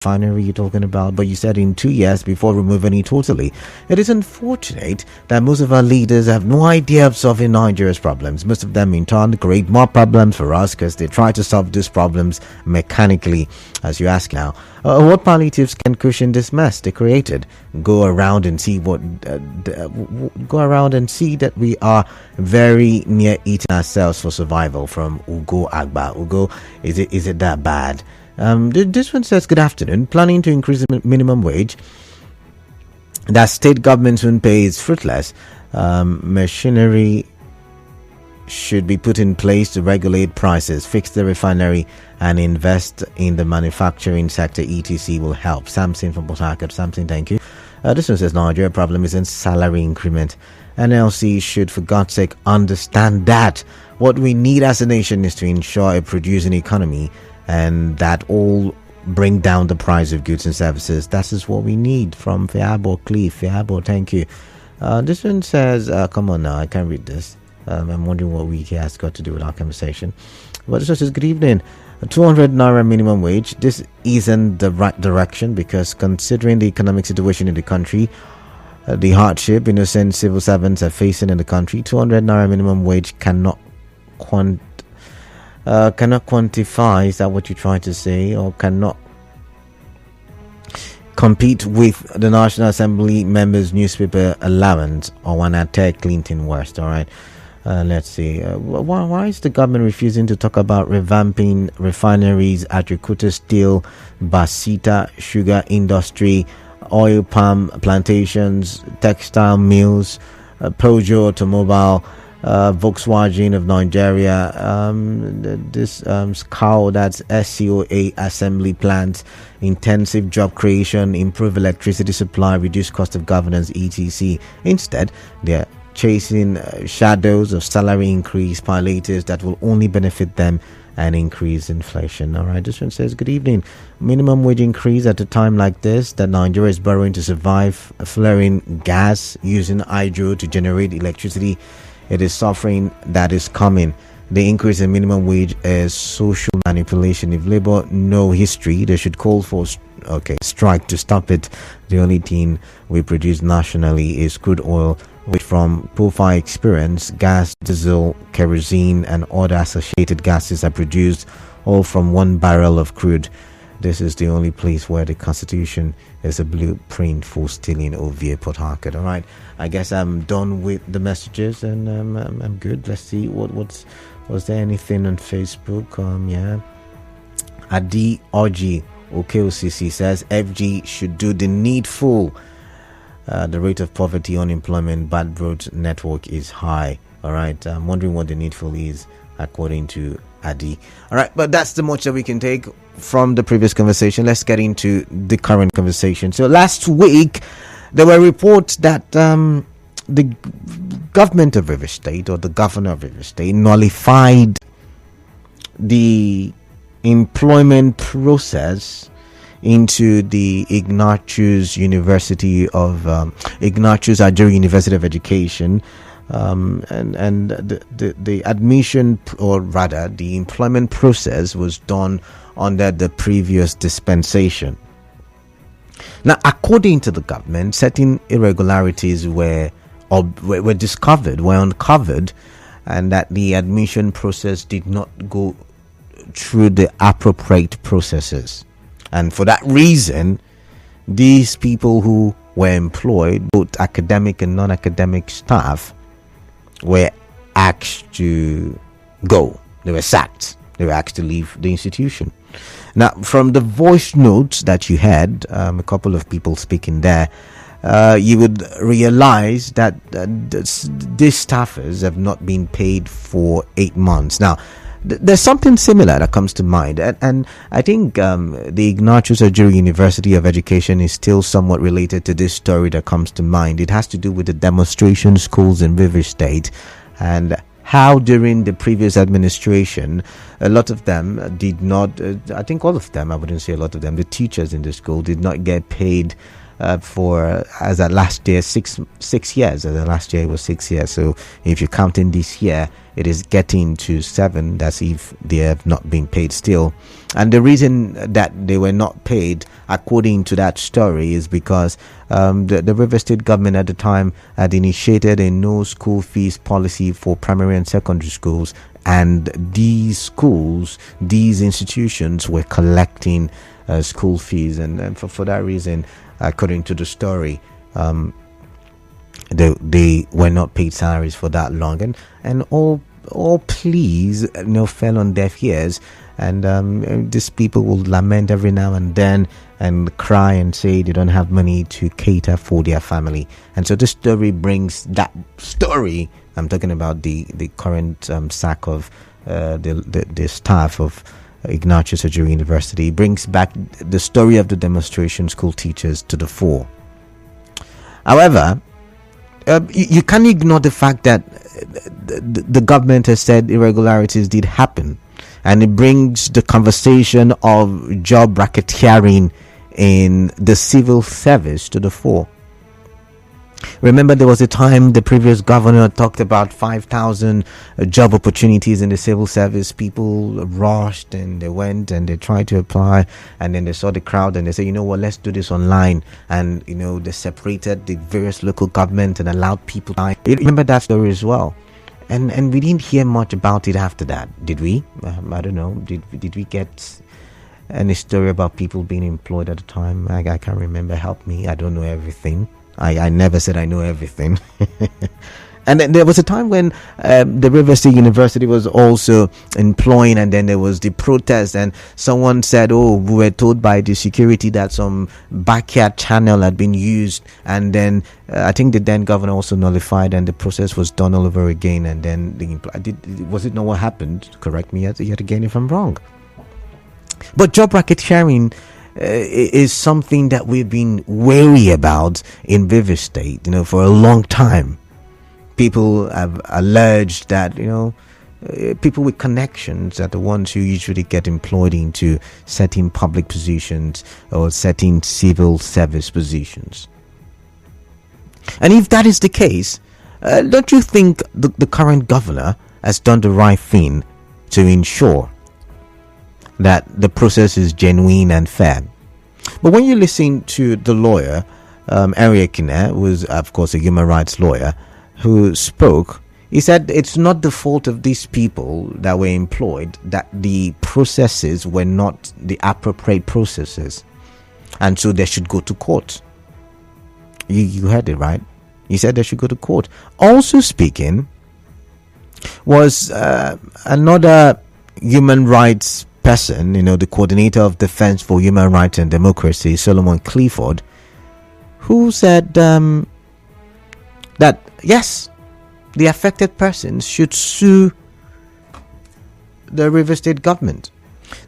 refinery you're talking about, but you said in 2 years before removing it totally. It is unfortunate that most of our leaders have no idea of solving Nigeria's problems. Most of them in turn create more problems for us because they try to solve these problems mechanically. As you ask now, what palliatives can cushion this mess they created? Go around and see that we are very near eating ourselves for survival. From Ugo Agba. Ugo, is it that bad? This one says, good afternoon. Planning to increase the minimum wage that state governments won't pay is fruitless. Machinery should be put in place to regulate prices, fix the refinery, and invest in the manufacturing sector. ETC will help. Samson from Port Harcourt. Samson, thank you. This one says, Nigeria problem isn't salary increment. NLC should, for God's sake, understand that what we need as a nation is to ensure a producing economy, and that all bring down the price of goods and services. That is what we need. From Fiabo Cliff. Fiabo, thank you. This one says, come on now, I can't read this. I'm wondering what week has got to do with our conversation. But this one says, good evening. 200 naira minimum wage. This isn't the right direction, because considering the economic situation in the country, the hardship innocent civil servants are facing in the country, 200 naira minimum wage cannot quantify, is that what you're trying to say, or cannot compete with the National Assembly members' newspaper allowance, or one at Clinton West? All right, let's see. Why is the government refusing to talk about revamping refineries at Yakuta Steel, Basita sugar industry, oil palm plantations, textile mills, Peugeot automobile, Volkswagen of Nigeria, this SCOA, that's SCOA assembly plants, intensive job creation, improve electricity supply, reduce cost of governance, etc. Instead, they're chasing shadows of salary increase palliatives that will only benefit them and increase inflation. All right, this one says, good evening. Minimum wage increase at a time like this that Nigeria is borrowing to survive, flaring gas, using hydro to generate electricity. It is suffering that is coming. The increase in minimum wage is social manipulation. If Labour know history, they should call for strike to stop it. The only thing we produce nationally is crude oil, which from profile experience, gas, diesel, kerosene, and other associated gases are produced all from one barrel of crude. This is the only place where the Constitution is a blueprint for stealing OVA Port Harcourt. All right, I guess I'm done with the messages, and I'm good. Let's see was there anything on Facebook? Yeah, Adi Oji OKOCC says FG should do the needful. The rate of poverty, unemployment, bad road network is high. All right, I'm wondering what the needful is according to Adi. All right, but that's the much that we can take from the previous conversation. Let's get into the current conversation. So last week there were reports that the government of River State, or the governor of River State, nullified the employment process into the Ignatius University of Ignatius Ajuri University of Education, and the admission, or rather the employment process, was done under the previous dispensation. Now, according to the government, certain irregularities were uncovered, and that the admission process did not go through the appropriate processes. And for that reason, these people who were employed, both academic and non-academic staff, were asked to go. They were sacked. They were asked to leave the institution. Now, from the voice notes that you had, a couple of people speaking there, you would realize that these staffers have not been paid for 8 months. Now, there's something similar that comes to mind, and I think the Ignatius Ajuri University of Education is still somewhat related to this story that comes to mind. It has to do with the demonstration schools in River State, and how during the previous administration, a lot of them did not, I think all of them, I wouldn't say a lot of them, the teachers in the school did not get paid for, as at last year, 6 years. As at last year, it was 6 years. So if you're counting this year, it is getting to 7. That's if they have not been paid still. And the reason that they were not paid, according to that story, is because the River State government at the time had initiated a no school fees policy for primary and secondary schools, and these institutions were collecting school fees, and for that reason, according to the story, they were not paid salaries for that long, and all pleas fell on deaf ears, and these people will lament every now and then and cry and say they don't have money to cater for their family. And so this story brings that story. I'm talking about the current sack of the staff of Ignatius Ojiri University. Brings back the story of the demonstration school teachers to the fore. However, you can't ignore the fact that the government has said irregularities did happen, and it brings the conversation of job racketeering in the civil service to the fore. Remember, there was a time the previous governor talked about 5,000 job opportunities in the civil service. People rushed and they went and they tried to apply, and then they saw the crowd and they said, you know what, let's do this online. And they separated the various local government and allowed people to. Remember that story as well. And we didn't hear much about it after that, did we? I don't know. Did we get any story about people being employed at the time? I can't remember. Help me. I don't know everything. I never said I know everything. And then there was a time when the River State University was also employing, and then there was the protest, and someone said, oh, we were told by the security that some backyard channel had been used, and then I think the then governor also nullified, and the process was done all over again. And then was it not what happened? Correct me yet again if I'm wrong. But job racketeering is something that we've been wary about in River State, for a long time. People have alleged that, people with connections are the ones who usually get employed into certain public positions or certain civil service positions. And if that is the case, don't you think the current governor has done the right thing to ensure that the process is genuine and fair? But when you listen to the lawyer, Ariakine, who is, of course, a human rights lawyer, who spoke, he said it's not the fault of these people that were employed, that the processes were not the appropriate processes, and so they should go to court. You heard it right. He said they should go to court. Also speaking was another human rights person, the coordinator of Defense for Human Rights and Democracy, Solomon Clifford, who said that yes, the affected persons should sue the River State government.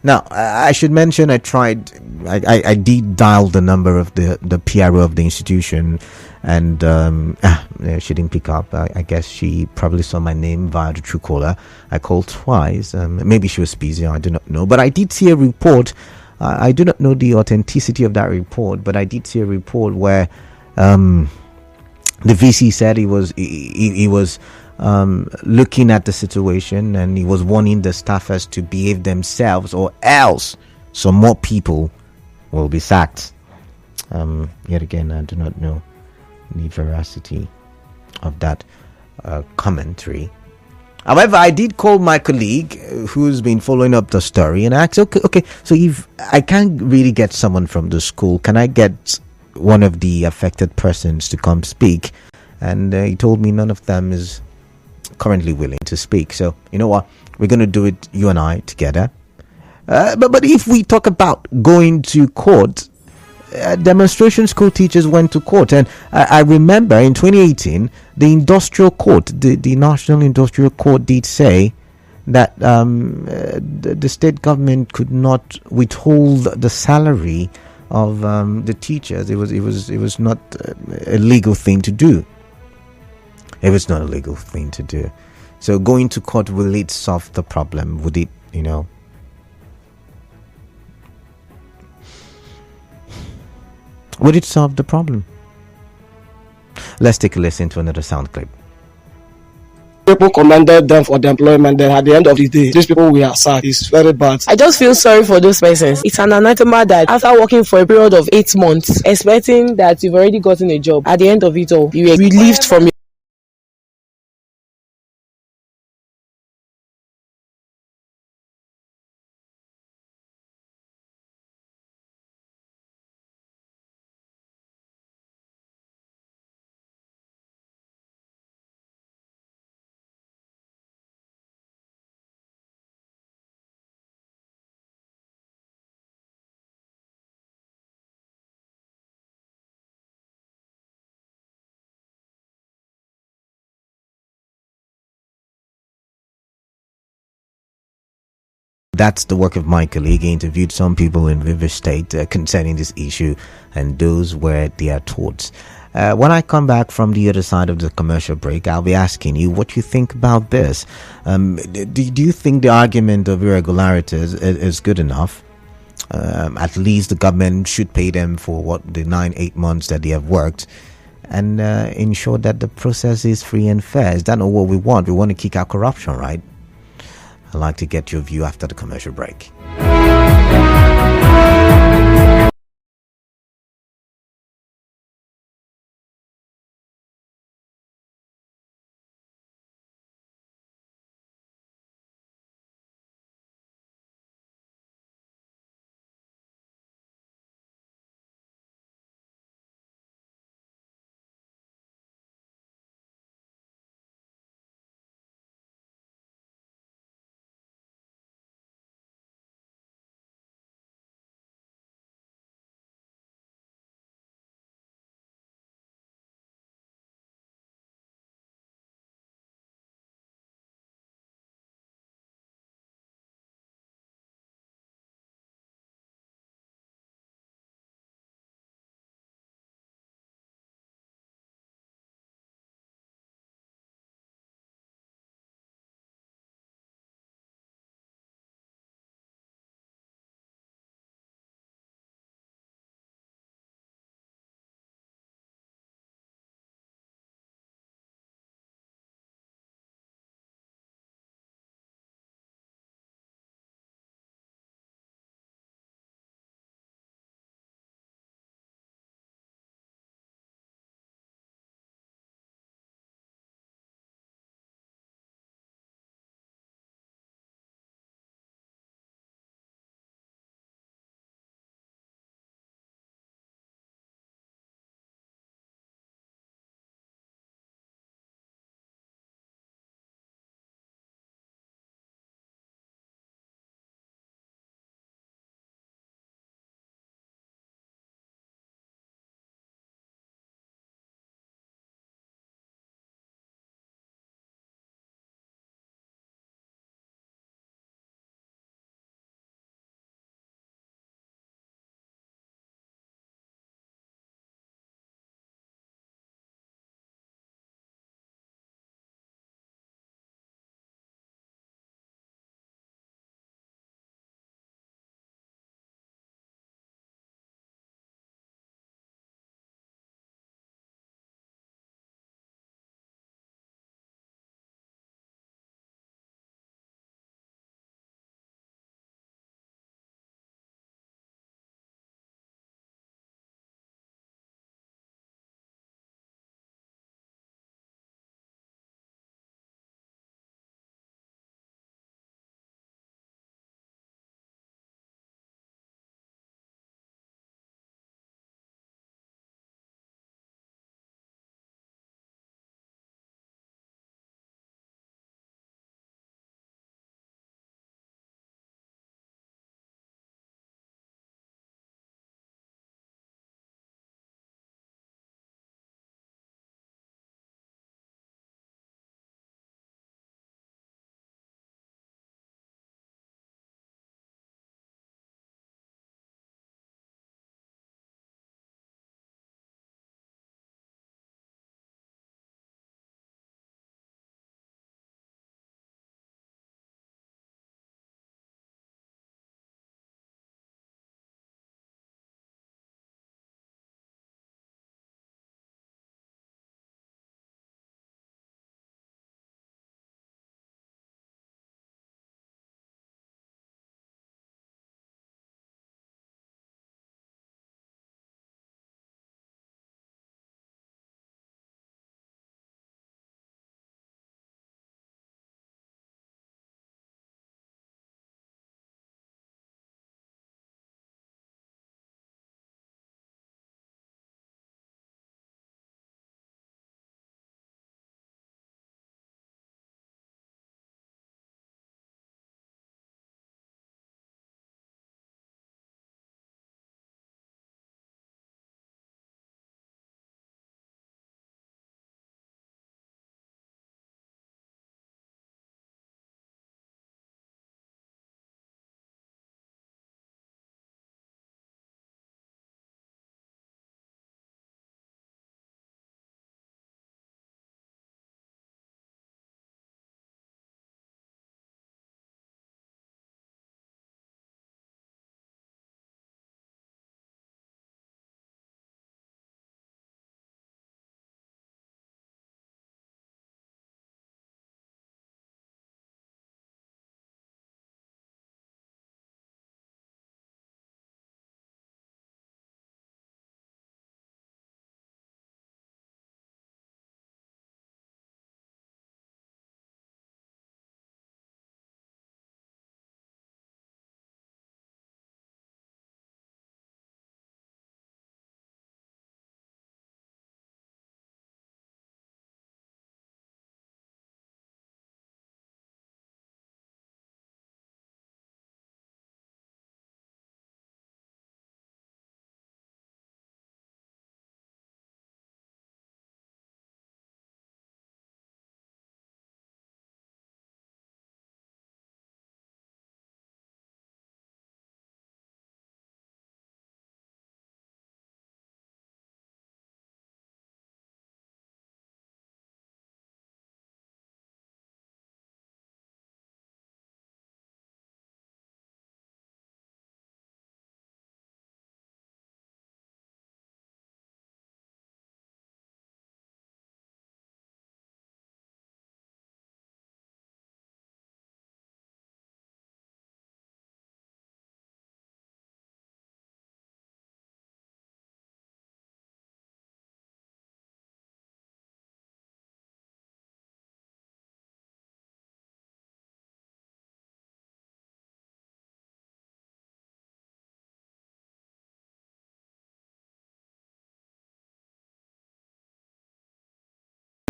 Now, I should mention I did dial the number of the PRO of the institution, and she didn't pick up. I guess she probably saw my name via the Truecaller. I called twice. Maybe she was busy. I do not know. But I did see a report. I do not know the authenticity of that report, but I did see a report where the VC said he was looking at the situation, and he was warning the staffers to behave themselves, or else some more people will be sacked. Yet again, I do not know the veracity of that commentary. However, I did call my colleague who's been following up the story, and I asked, okay, so if I can't really get someone from the school, can I get one of the affected persons to come speak? And he told me none of them is currently willing to speak. So you know what, we're going to do it, you and I together. But if we talk about going to court, demonstration school teachers went to court, and I remember in 2018 the industrial court, the National Industrial Court, did say that the state government could not withhold the salary of the teachers. It was not a legal thing to do. It was not a legal thing to do. So going to court, will it solve the problem? Would it, would it solve the problem? Let's take a listen to another sound clip. People commended them for the employment. Then at the end of the day, these people we are sacked. It's very bad. I just feel sorry for those persons. It's an anathema that after working for a period of 8 months, expecting that you've already gotten a job, at the end of it all, you were relieved from your That's the work of my colleague. He interviewed some people in River State concerning this issue, and those were their thoughts. When I come back from the other side of the commercial break, I'll be asking you what you think about this. Do you think the argument of irregularities is good enough? At least the government should pay them for the 8 months that they have worked, and ensure that the process is free and fair. Is that not what we want? We want to kick out corruption, right? I'd like to get your view after the commercial break.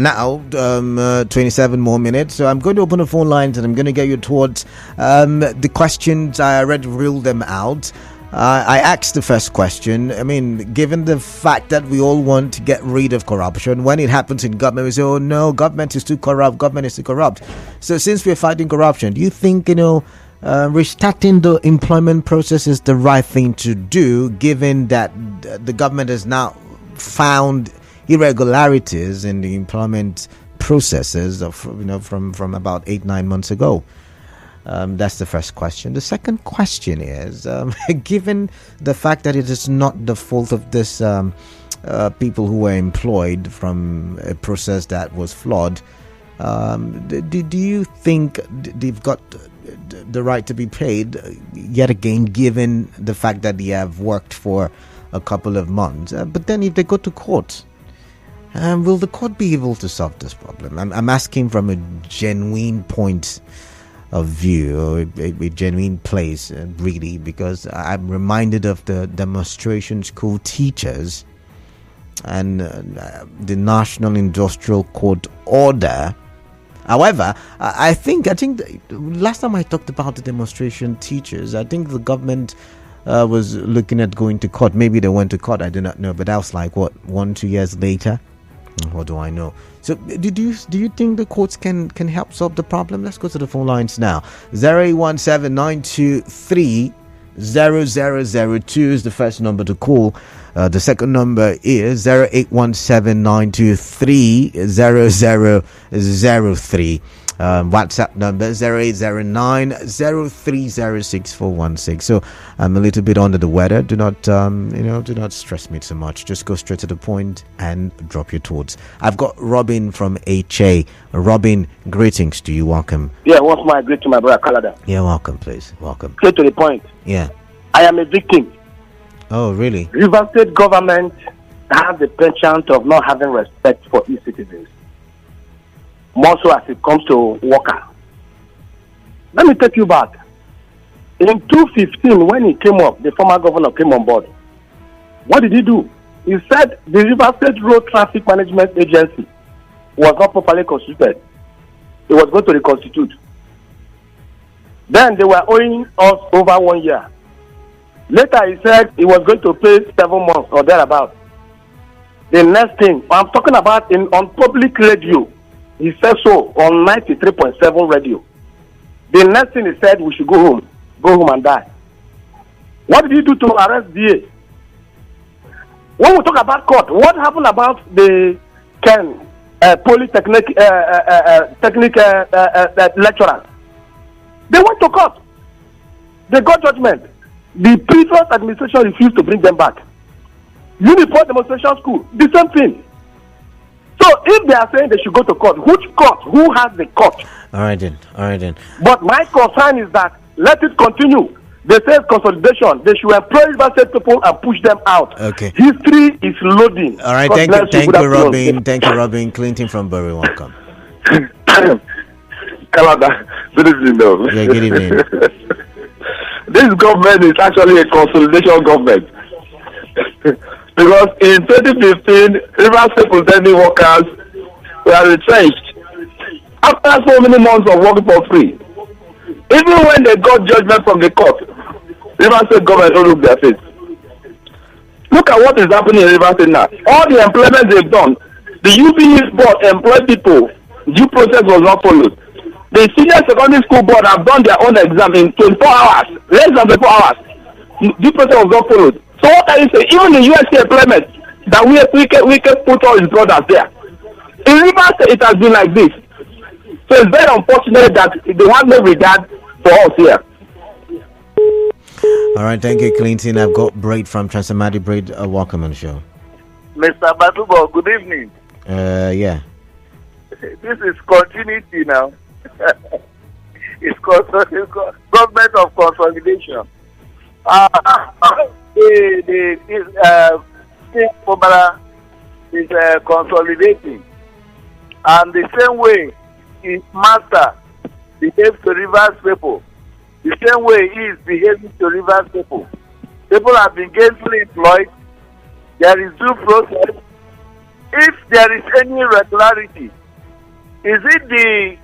Now, 27 more minutes. So I'm going to open the phone lines and I'm going to get your thoughts. The questions, I already ruled them out. I asked the first question. I mean, given the fact that we all want to get rid of corruption, when it happens in government, we say, oh no, government is too corrupt, government is too corrupt. So since we're fighting corruption, do you think, restarting the employment process is the right thing to do, given that the government has now found irregularities in the employment processes of from about 8-9 months ago? That's the first question. The second question is, given the fact that it is not the fault of this people who were employed from a process that was flawed, do you think they've got the right to be paid yet again, given the fact that they have worked for a couple of months? But then if they go to court, will the court be able to solve this problem? I'm asking from a genuine point of view, or a genuine place, really, because I'm reminded of the demonstration school teachers and the National Industrial Court order. However, I think last time I talked about the demonstration teachers, I think the government was looking at going to court. Maybe they went to court, I do not know, but that was like 1-2 years later. What do I know? So do you think the courts can help solve the problem? Let's go to the phone lines now. 0817-923-0002 is the first number to call. The second number is 0817-923-0003. WhatsApp number 0809-0306416. So I'm a little bit under the weather. Do not stress me too much. Just go straight to the point and drop your thoughts. I've got Robin from HA. Robin, greetings to you. Welcome. Yeah, what's my greet to my brother Canada? Yeah, welcome, please. Welcome. Straight to the point. Yeah. I am a victim. Oh, really? River State government has the penchant of not having respect for its citizens, more so as it comes to worker. Let me take you back. In 2015, when he came up, the former governor came on board. What did he do? He said the River State Road Traffic Management Agency was not properly constituted. It was going to reconstitute. Then they were owing us over 1 year. Later he said he was going to pay 7 months or thereabout. The next thing, I'm talking about on public radio, he said so on 93.7 radio. The next thing he said, we should go home and die. What did he do to arrest DA? When we talk about court, what happened about the polytechnic lecturers? They went to court. They got judgment. The previous administration refused to bring them back. Uniform demonstration school, the same thing. So if they are saying they should go to court, which court? Who has the court? All right then. But my concern is that let it continue. They say consolidation. They should employ River State people and push them out. Okay. History is loading. All right. Thank you, Robin. Thank you, Robin. Clinton from Bury. Welcome. Canada. Good evening, though. Yeah, good evening. This government is actually a consolidation government. Because in 2015, River State pretending workers were retrenched after so many months of working for free. Even when they got judgment from the court, River State government don't look their face. Look at what is happening in River State now. All the employment they've done, the UPE board employed people, due process was not followed. The senior secondary school board have done their own exam in 24 hours, less than 24 hours. Due process was not followed. So what can you say? Even the USC employment that we can put all his brothers there. In River State, it has been like this. So it's very unfortunate that they have no regard for us here. All right, thank you, Clinton. I've got Braid from Transamadi. Braid, welcome on the show. Mr. Batubo, good evening. Yeah. This is continuity now. It's government of consolidation. The state formula is consolidating, and the same way his master behaves to Rivers people, the same way he is behaving to Rivers people. People have been gainfully employed. There is due process. if there is any irregularity, is it the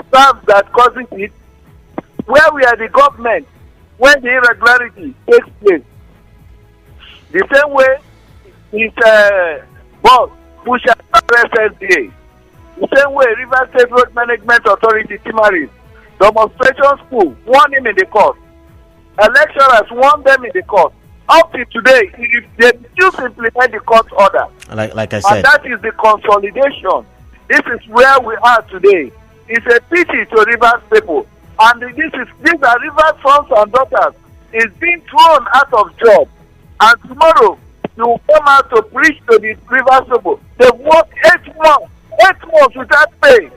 staff that causes it? Where we are the government when the irregularity takes place? The same way is boss push SSDA. The same way River State Road Management Authority Timaris, demonstration school won him in the court. Lecturers won them in the court. Up to today, if they just implement the court order, like I said, and that is the consolidation. This is where we are today. It's a pity to Rivers people, and these are Rivers sons and daughters is being thrown out of job, and tomorrow you will come out to preach to the Rivers people. They've worked 8 months without pay.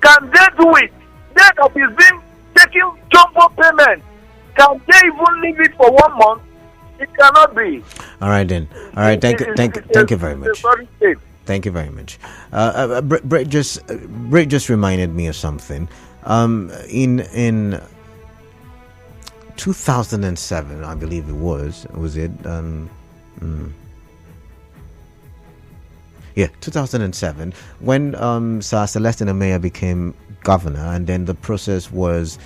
Can they do it? They that is being taking jumbo payment. Can they even leave it for 1 month? It cannot be. All right then. All right. Thank you very much. Thank you very much. Brett just reminded me of something. In 2007, I believe it was it? Yeah, 2007, when Sir Celestine Ameya became governor, and then the process was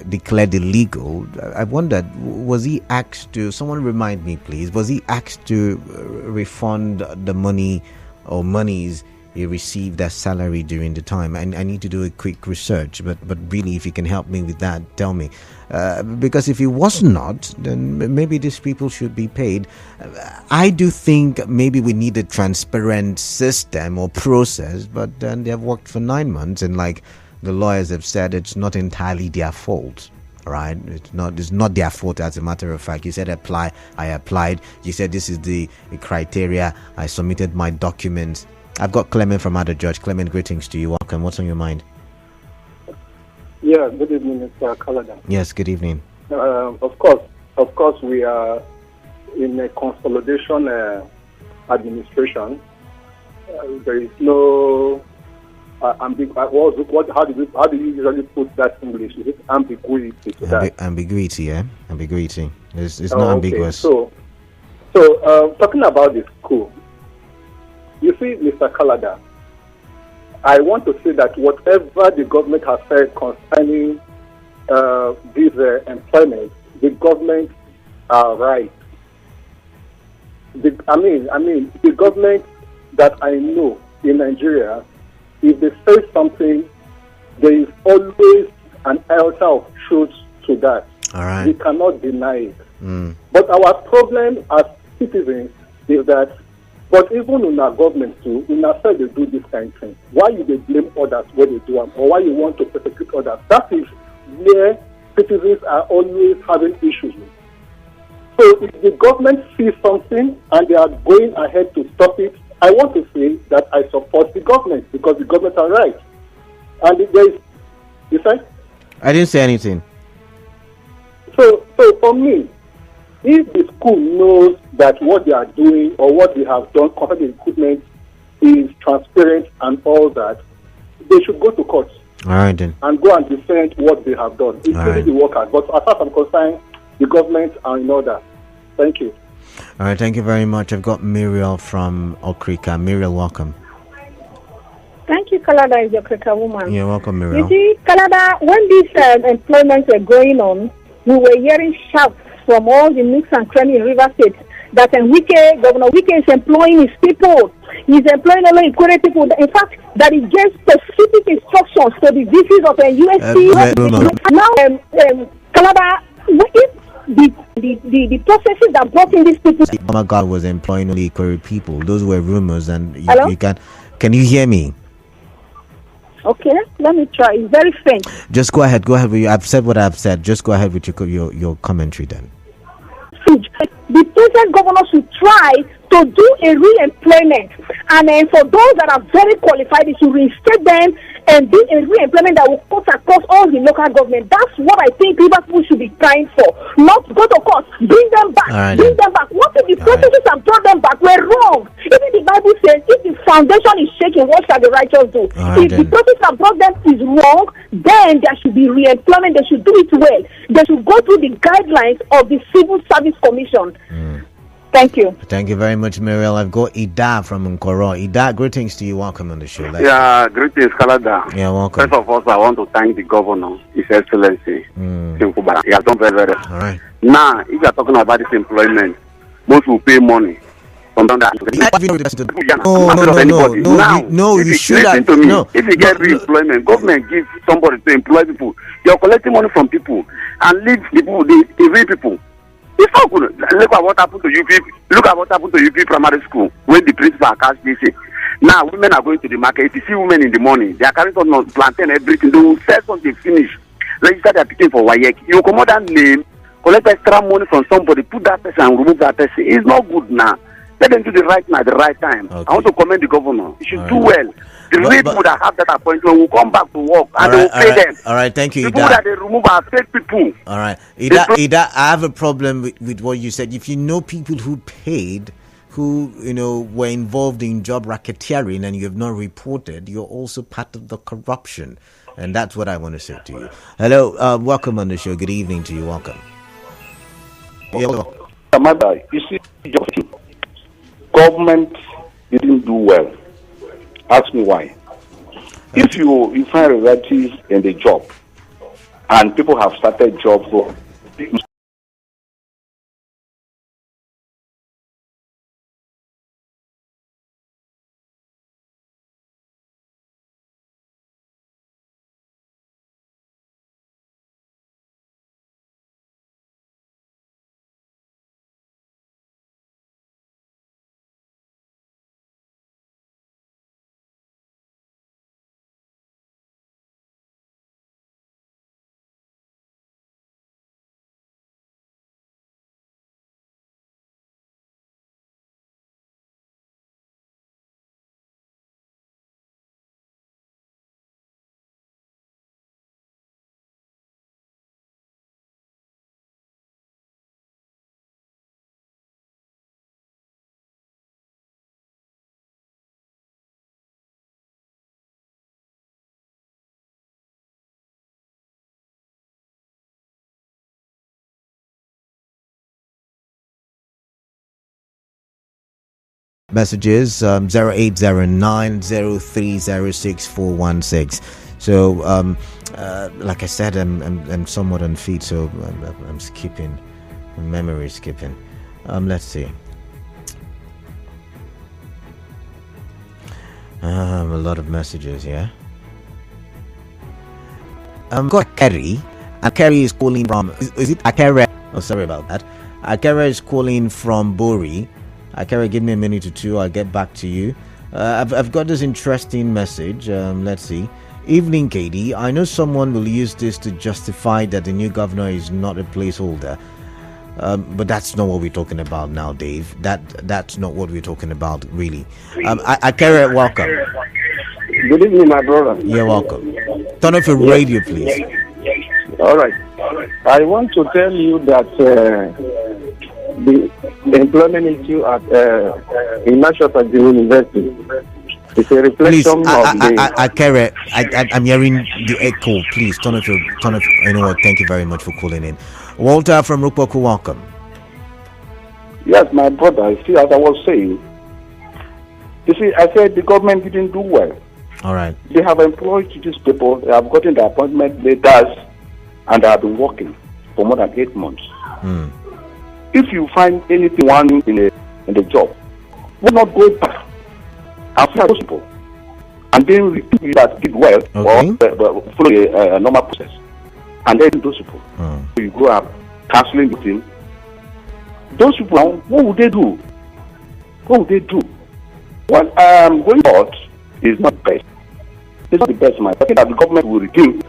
declared illegal. I wondered, was he asked to, someone remind me please, was he asked to refund the money or monies he received as salary during the time? And I need to do a quick research, but really, if you can help me with that, tell me. Because if he was not, then maybe these people should be paid. I do think maybe we need a transparent system or process, but then they have worked for 9 months, and like the lawyers have said, it's not entirely their fault. Right? It's not their fault, as a matter of fact. You said apply, I applied. You said this is the criteria. I submitted my documents. I've got Clement from Other Judge. Clement, greetings to you. Welcome. What's on your mind? Yeah, good evening, Mr. Kalada. Yes, good evening. Of course, we are in a consolidation administration. There is no how do you usually put that in English? Is it ambiguity to that? Ambiguity, yeah? Ambiguity. It's not ambiguous. So, talking about the school, you see, Mr. Kalada, I want to say that whatever the government has said concerning this employment, the government are right. The government that I know in Nigeria, if they say something, there is always an iota of truth to that. All right. We cannot deny it. But our problem as citizens is that, but even in our government too, in our side they do this kind of thing. Why you they blame others when they do them, or why you want to persecute others? That is where citizens are always having issues with. So if the government sees something and they are going ahead to stop it, I want to say that I support the government because the government are right. And there is, you said? I didn't say anything. So for me, if the school knows that what they are doing or what they have done concerning the equipment is transparent and all that, they should go to court. All right, then. And go and defend what they have done, including the workers. But as far as I'm concerned, the government are in order. Thank you. All right, thank you very much. I've got Muriel from Okrika. Muriel, welcome. Thank you, Kalada, is your Okrika woman. Yeah, welcome, Muriel. You see, Kalada, when these employments were going on, we were hearing shouts from all the nooks and crannies in River State that Governor Wike is employing his people. He's employing only equity people. In fact, that he gave specific instructions to the VCs of USC. Now, Kalada, if the processes that brought in these people. Oh my God, was employing only equity people. Those were rumors, and Hello? Can you hear me? Okay, let me try. It's very faint. Just go ahead. With you. I've said what I've said. Just go ahead with your commentary then. The present governor should try to do a re-employment, and then for those that are very qualified, they should reinstate them and do a re-employment that will cut across all the local government. That's what I think Liverpool should be trying for. Not go to court, bring them back, bring them back. What if the processes that brought them back were wrong? Even the Bible says, if the foundation is shaking, what shall the righteous do? If the process that brought them is wrong, then there should be re-employment. They should do it well. They should go through the guidelines of the Civil Service Commission. Thank you. Thank you very much, Muriel. I've got Ida from Nkoro. Ida, greetings to you. Welcome on the show. Yeah, greetings, Canada. Yeah, welcome. First of all, I want to thank the governor, His Excellency. He has done very, very well. All right. Now, if you are talking about this employment, most will pay money. From that. No, you should listen have. to me. No, if you get re-employment, government gives somebody to employ people. You're collecting money from people and leave people, the real people. It's not good. Look at what happened to UP. Look at what happened to UP primary school when the principal catch this. Now women are going to the market. If you see women in the morning, they are carrying on plantain everything. They will sell something finish. Register their picking for WAEC. You come out that name, collect extra money from somebody, put that person and remove that person. It's not good now. Let them do the right now at the right time. Okay. I want to commend the governor. He should do well. The real people that have that appointment will come back to work and they will pay them. All right, thank you, Ida. People that they remove are fake people. All right, Ida, I have a problem with what you said. If you know people who paid, who were involved in job racketeering and you have not reported, you're also part of the corruption. And that's what I want to say to you. Hello, welcome on the show. Good evening to you. Welcome. Amanda, you see, government didn't do well. Ask me why. If you find relatives in the job and people have started jobs for messages 080903064116. So like I said, I'm somewhat unfit, so I'm skipping, memory skipping. Let's see. A lot of messages here. Got Kerry, and Kerry is calling from. Is it Akere? Oh, sorry about that. Akere is calling from Bori. Akere, give me a minute or two. I'll get back to you. I've got this interesting message. Let's see. Evening, KD. I know someone will use this to justify that the new governor is not a placeholder. But that's not what we're talking about now, Dave. That's not what we're talking about, really. Akere, welcome. Good evening, my brother. You're welcome. Turn off your radio, please. All right. I want to tell you that the employment issue at in National University is a reflection of the. Akere, I'm hearing the echo. Please turn off. You know what? Thank you very much for calling in. Walter from Rukwoku, welcome. Yes, my brother. See, as I was saying, you see, I said the government didn't do well. All right. They have employed these people. They have gotten the appointment letters, and they have been working for more than 8 months. If you find anything wrong in the job, why not go back and fire those people, and then repeat that did well, or follow a normal process, and then those people. So you go up cancelling with him. Those people, what would they do? What would they do? Well, going out is not best. It's not the best, man. I think that the government will redeem